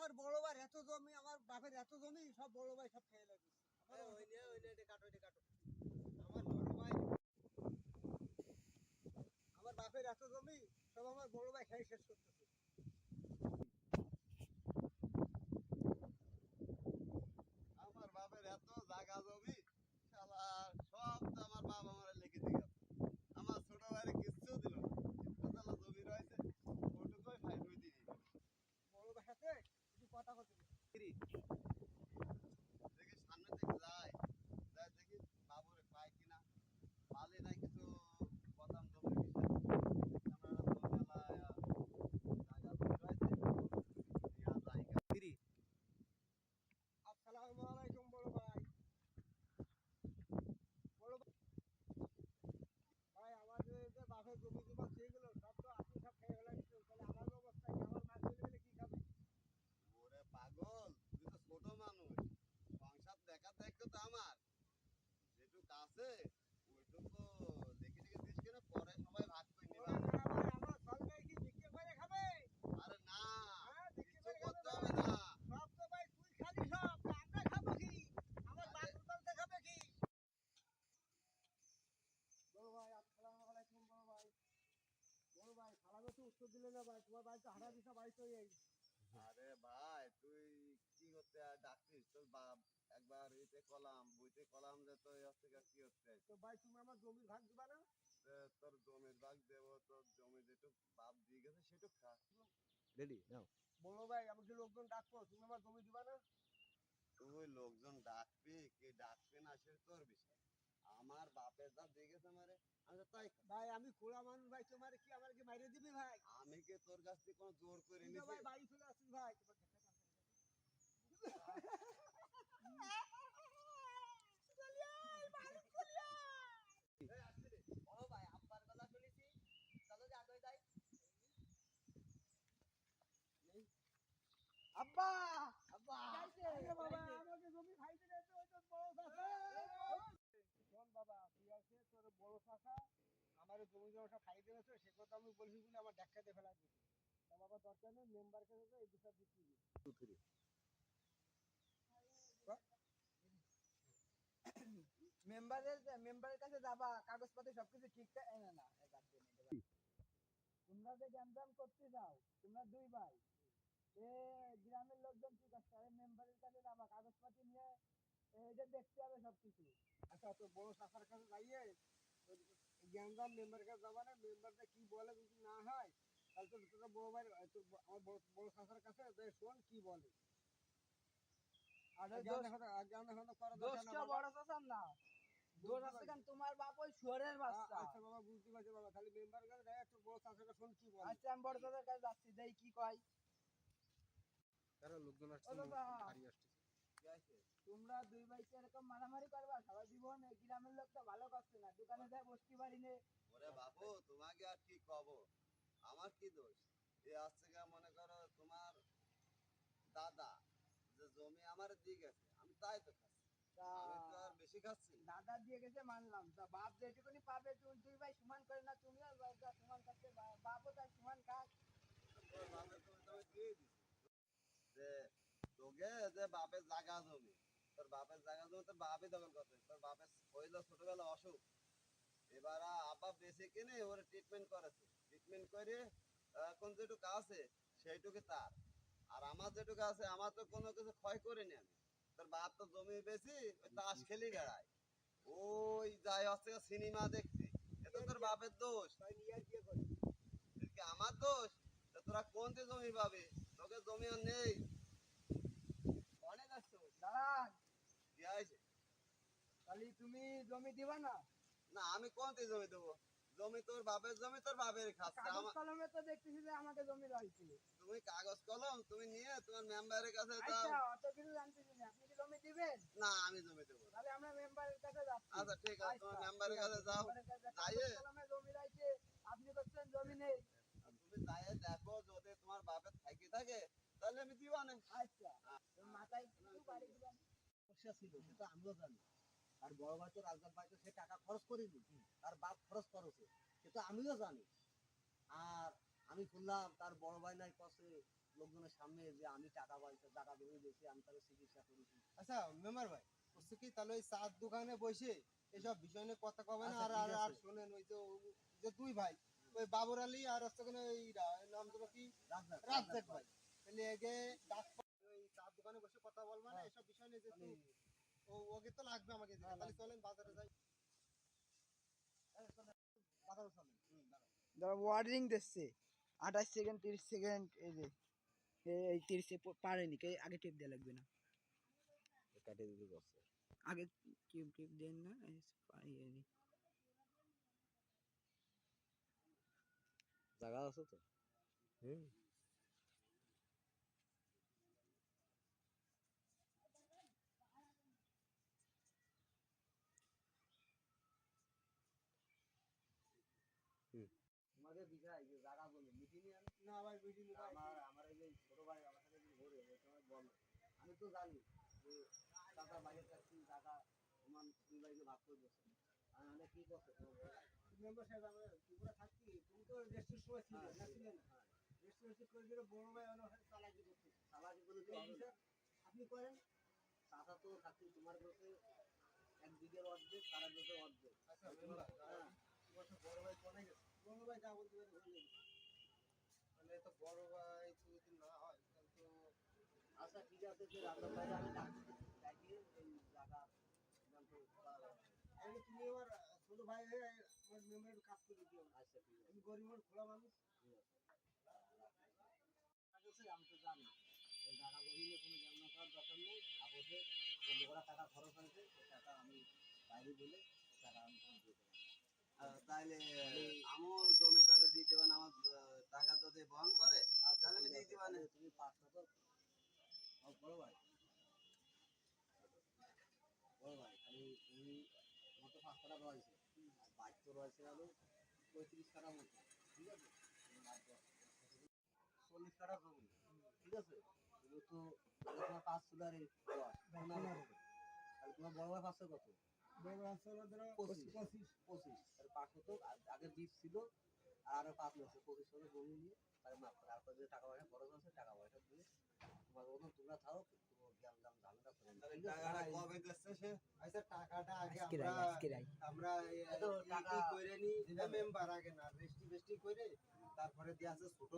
আমার বড় ভাই এত জমি, আমার বাপের এত জমি, সব বড় ভাই সব খেয়ে লাগিয়েছে। আমার বাপের এত জমি, সব আমার বড় ভাই খেয়ে শেষ করতেছে। আমার বাপের এত জায়গা জমি, শালা সব তো আমার বাবা আমার লিখে দিয়ে গেছে। আমার ছোট ভাইয়ের কিচ্ছু দিল না। একটু তালা জমি রয়েছে, ওটুকুই ভাই রুই দিয়ে দিল। বড় ভাই সাথে কিছু কথা বলতে দেখি সামনে থেকে যায়, দেখি বাবুরে পায় কিনা। পালে নাই কিছু বাদাম জমির বিষয়। আমার তো মেলায় জায়গা জমি রয়েছে, ইয়া জায়গা। আসসালামু আলাইকুম বড় ভাই। বড় ভাই, আমার যে বাপের জমি জমা সেগুলো সব তো আপনি সব খেয়ে ফেলাচ্ছেন, তাহলে আমার অবস্থা কি? আমার মা ছেলে পেলে কি খাবে? ওরে পাগল, তুই তো ছোট মানুষ, সংসার দেখার দায়িত্ব তো আমার। যেটুকু আছে ওইটুকু দেখে দেখে দিস কিনা, পরে সবাই ভাগ করে ওরে নিবা। না ভাই, আমার সরকার কি বিক্রি করে খাবে? আরে না, হ্যাঁ, বিক্রি কিছু করে খাবে করতে ভাই। হবে না। সব তো ভাই তুই খালি সব, তা আমরা খাবো কি? আমার আরে বাপ উতালতে খাবে কি? বড় ভাই, আসসালামু আলাইকুম বড় ভাই। বড় ভাই, সালামে তো উত্তর দিলে না ভাই, তোমার বাড়িতে হারা দিশা বাড়ি তো এই। আরে ভাই, তুই কি করতে ডাকছিস? তোর বাপ একবার এতে কলাম বইতে কলাম যে তো হচ্ছে কি হচ্ছে। তো ভাই, তুমি আমার জমির ভাগ দিবা না? তোর জমির ভাগ দেবো, তোর জমি যেটুক বাপ দিয়ে গেছে সেটুক খা। রেডি নাও। বড় ভাই, আমাকে লোকজন ডাকবো, তুমি আমার জমি দিবা না? তুই লোকজন ডাকবি কি ডাকবি না সে তোর বিষয়। আমার বাপের যা দিয়ে গেছে আমারে, আমি তো তাই খাই। ভাই, আমি খোলা মানুষ ভাই, তোমার কি আমার কি মাইরে দিবি ভাই? আমি কি তোর কাছ থেকে কোনো জোর করে তুই তো নিছি? ভাই বাড়ি চলে আসছিস ভাই, তোমার দেখা যাচ্ছে না। আব্বা আব্বা আরে বাবা, আমাকে জমি খাইতে দিয়েছে ওই তো বড় চাচা। শোন বাবা, ঠিক আছে, তোর বড় চাচা আমার জমি জমা সব খাইতে দিয়েছে, সে কথা আমি বলছি বলে আমার দেখাতে ফেলা দিয়েছে। তা বাবা, দরকার নেই, মেম্বারকে এই বিচার দিচ্ছি। মেম্বারের কাছে যাবা, কাগজপত্র সবকিছু ঠিকঠাক না তোমরা যে গ্যাঞ্জাম করতে যাও, তোমরা দুই ভাই, এ গ্রামের লোকজন ঠিক আছে, আরে মেম্বারের কাছে যাবা, কাগজপত্র নিয়ে এটা দেখতে হবে সবকিছু। আচ্ছা, তোর বড় চাচার কাছে যাইয়ে জ্ঞানদাম মেম্বারের কাছে যাবা না, মেম্বারটা কি বলে যদি না হয়, তাহলে তো তোর বড় ভাই, তোর আমার বড় চাচার কাছে যাই শোন কি বলে। আর ওই জ্ঞান দেখা জ্ঞান দেখা করা দরকার না দোষটা বাবা। বড় চাচার না, দোষ আছে কেন তোমার বাপ ওই শুয়োরের বাচ্চা। আচ্ছা বাবা, বুঝতে পারছি বাবা, খালি মেম্বার কাছে যাই, তোর বড় চাচার কাছে শোন কি বলে। আচ্ছা, আমি বড় চাচার কাছে যাচ্ছি, দেই কি কয়। কারণ লোকজন ও আসছে, চাচা, গাড়ি আসছে। কি আছে? তোমরা দুই ভাইকে এরকম মারামারি করবা সারা জীবন? এই গ্রামের লোকটা ভালো করছে না, দোকানে যায় বসতে পারি নে। ওরে বাবু, তোমাকে আর কি কব, আমার কি দোষ? এ আসছে গা, মনে করো তোমার দাদা যে জমি আমার দিয়ে গেছে, আমি তাই তো খাচ্ছি। তা আমি তো আর বেশি খাচ্ছি। দাদা দিয়ে গেছে মানলাম, তা বাপ যেটুকুনি পাবে তুই দুই ভাই সমান করে না, তুমিও সমান খাচ্ছে, বাপও তার সমান খাক। তোর বাপের জমি তো আমি দিয়ে দিছি। যে তোকে যে বাপের জায়গা জমি, তোর বাপের জায়গা জমি তোর বাপই দখল করছে। তোর বাপের হইলো ছোটবেলা অসুখ, এবার আব্বা বেঁচে কিনে ওরে ট্রিটমেন্ট করেছে। ট্রিটমেন্ট করে এখন যেটুকু আছে সেইটুকু তার। আর আমার যেটুকু আছে, আমার তো কোনো কিছু ক্ষয় করিনি আমি। তোর বাপ তো জমি বেশি ওই তাস খেলি বেড়ায়, ওই যাই হচ্ছে সিনেমা দেখতে। এটা তোর বাপের দোষ? তাই নিয়ে আর কি করি? এটা কি আমার দোষ? তা তোরা কোনতে জমি পাবে? তোকে জমি আর নেই। অনেক আসছো দাঁড়ান, কি হয়েছে? তাহলে তুমি জমি দিবা না? না, আমি কোনতে জমি দেবো? জমি তোর বাপের জমি, তোর বাপের খাচ্ছে। কাগজ আমার কলমে তো দেখতেছি যে আমাকে জমি রয়েছে। তুমি কাগজ কলম তুমি নিয়ে তোমার মেম্বারের কাছে যাও। আচ্ছা, অত কিছু জানতেছি না, আপনি কি জমি দিবেন? না, আমি জমি দেবো না। তাহলে আমরা মেম্বারের কাছে যাচ্ছি। আচ্ছা ঠিক আছে, তোমার আচ্ছা, মেম্বারের ঠিক কাছে আছে, যাও। মেম্বারের কাছে কাগজ যাইয়ে কলমে জমি রয়েছে, আপনি বলছেন জমি নেই। তুমি যাইয়ে দেখো, যদি তোমার বাপের থাকি থাকে তাহলে আমি দিবা না। আচ্ছা, তো মাথায় কিছু বাড়ি দিবেন। সমস্যা ছিল সেটা আমিও জানি। আর বড় ভাই তো রাজনাথ ভাই তো সে টাকা খরচ করিনি, তার বাপ খরচ করেছে, সেটা আমিও জানি। আর আমি শুনলাম তার বড় ভাই নাই কষে লোকজন দোকানের সামনে যে আমি টাকা পয়সা টাকা জমি দিয়েছি, আমি তাহলে চিকিৎসা করেছি। আচ্ছা মেম্বার ভাই হচ্ছে কি তাহলে ওই চার দোকানে বসে এসব বিষয় নিয়ে কথা কবে না। আচ্ছা, আর ঠিক আর আর আছে। শোনেন ওই যে যে দুই ভাই ওই বাবর আলী আর হচ্ছে কিনা ওই নাম ধরো কি রাজ্জাক, রাজ্জাক ভাই, তাহলে এগে ওই চার দোকানে বসে কথা বলবা না এসব বিষয় নিয়ে, যেহেতু ওকে তো লাগবে আমাকে দিতে। তাহলে চলেন বাজারে যাই। বাজারে চলেন। দাঁড়াও। ধরো ওয়ার্নিং দিচ্ছে 28 সেকেন্ড 30 সেকেন্ড, এই যে এই 30 পারেনি কে আগে টিপ দেওয়া লাগবে না, কাটে দিতে বসছে। আগে টিপ টিপ দেন না পারিনি। জায়গা আছে তো? হুম। তোমাদের বিষয় যে জায়গা বলে মিটিং এ না ভাই বুঝিনি ভাই। আমার এই যে ছোট ভাই আমার সাথে যে ঘুরে ওই সময় বলে, আমি তো জানি যে টাকা বাইরের কাছে টাকা তোমার দুই ভাইকে ভাগ করে দিচ্ছে। আমি অনেক কি করছে তোমার বলো? মেম্বার সাহেব আমি ত্রিপুরা থাকছি, তুমি তো রেস্টের সময় ছিলে না, ছিলে না? হ্যাঁ, রেস্ট করে দিলে বড় ভাই আমার চালাকি করতে। চালাকি করে তো হবে না। আপনি করেন। চাষা তো থাকছি তোমার কাছে এক বিঘের অর্ধেক, তার কাছে অর্ধেক। আচ্ছা মেম্বার হ্যাঁ, তোমার তো বড় ভাই কোনে গেছে? বড় ভাই যা বলতে পারে বলে গেছে। মানে তো বড় ভাই তো যদি না হয় তাহলে তো আচ্ছা ঠিক আছে, যে রান্নার বাইরে আমি ডাকিয়ে এই জায়গা তো করা যাবে। তাহলে তুমি আমার ছোট ভাই হয়ে আমার মেম্বারের কাজ করে দিও। আচ্ছা ঠিক আছে, আমি গরিব মানুষ, খোলা মানুষ। ঠিক আছে। আমি তো জানি এই জায়গা জমি নিয়ে কোনো জ্ঞান করার দরকার নেই। আপসে যে কটা টাকা খরচ হয়েছে সে টাকা আমি বাইরে বলে টাকা আমি তোমাকে দিয়ে দেবো। তাইলে আমার জমিটা দিয়ে দেবেন, আমার টাকা যদি বহন করে তাহলে আমি দিয়ে দিবানে। তুমি 500 বড় ভাই, বড় ভাই খালি তুমি আমার তো 5 টাকা রয়েছে আর বাইক তো রয়েছে আরো 35 টাকা মতো, ঠিক আছে? 40 টাকা জমি, ঠিক আছে? তুমি তো তোমার 5 চুলারে তাহলে তোমার বড় ভাই 500 কত? বড় ভাই আছে হলো ধরো 25 তাহলে 500 তো আগের বীজ ছিল আর 5 আছে 25 টাকা জমি নিয়ে তাহলে মাফ করে আর যে টাকা পয়সা খরচ আছে টাকা পয়সা দিয়ে তোমার মতন তোমরা থাও, তোমার জ্ঞান দাম ঝামেলা করে না। টাকাটা কবে দিচ্ছে সে? আচ্ছা টাকাটা আগে আজকে রাই আমরা টাকা করে নি মেম্বার আগে না রেস্টি বেস্টি করে তারপরে দিয়ে আছে ছোট